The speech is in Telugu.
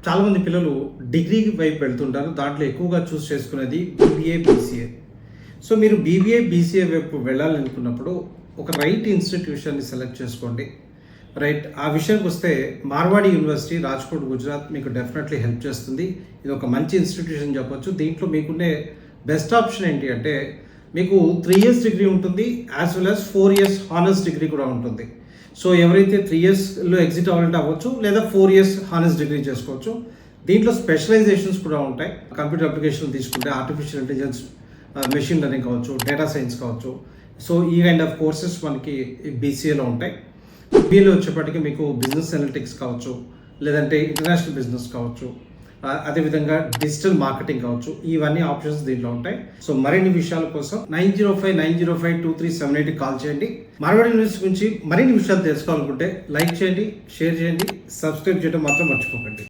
చాలామంది పిల్లలు డిగ్రీ వైపు వెళ్తుంటారు. దాంట్లో ఎక్కువగా చూస్ చేసుకునేది బీబీఏ, బీసీఏ. సో మీరు బీబీఏ, బీసీఏ వైపు వెళ్ళాలనుకున్నప్పుడు ఒక రైట్ ఇన్స్టిట్యూషన్ని సెలెక్ట్ చేసుకోండి. రైట్, ఆ విషయానికి వస్తే మార్వాడి యూనివర్సిటీ, రాజ్కోట్, గుజరాత్ మీకు డెఫినెట్లీ హెల్ప్ చేస్తుంది. ఇది ఒక మంచి ఇన్స్టిట్యూషన్ చెప్పొచ్చు. దీంట్లో మీకున్నే బెస్ట్ ఆప్షన్ ఏంటి అంటే మీకు 3 years డిగ్రీ ఉంటుంది, as well as 4 years honours degree కూడా ఉంటుంది. సో ఎవరైతే 3 yearsలో ఎగ్జిట్ అవ్వాలంటే అవ్వచ్చు, లేదా 4 years హానర్స్ డిగ్రీ చేసుకోవచ్చు. దీంట్లో స్పెషలైజేషన్స్ కూడా ఉంటాయి. కంప్యూటర్ అప్లికేషన్ తీసుకుంటే ఆర్టిఫిషియల్ ఇంటెలిజెన్స్, మెషిన్ లెర్నింగ్ కావచ్చు, డేటా సైన్స్ కావచ్చు. సో ఈ కైండ్ ఆఫ్ కోర్సెస్ మనకి బీసీఏలో ఉంటాయి. బీఏలో వచ్చేప్పటికి మీకు బిజినెస్ అనలిటిక్స్ కావచ్చు, లేదంటే ఇంటర్నేషనల్ బిజినెస్ కావచ్చు, అదేవిధంగా డిజిటల్ మార్కెటింగ్ కావచ్చు. ఇవన్నీ ఆప్షన్స్ దీంట్లో ఉంటాయి. సో మరిన్ని విషయాల కోసం 9059052378 కాల్ చేయండి. మార్వాడి యూనివర్సిటీ గురించి మరిన్ని విషయాలు తెలుసుకోవాలనుకుంటే లైక్ చేయండి, షేర్ చేయండి, సబ్స్క్రైబ్ చేయడం మాత్రం మర్చిపోకండి.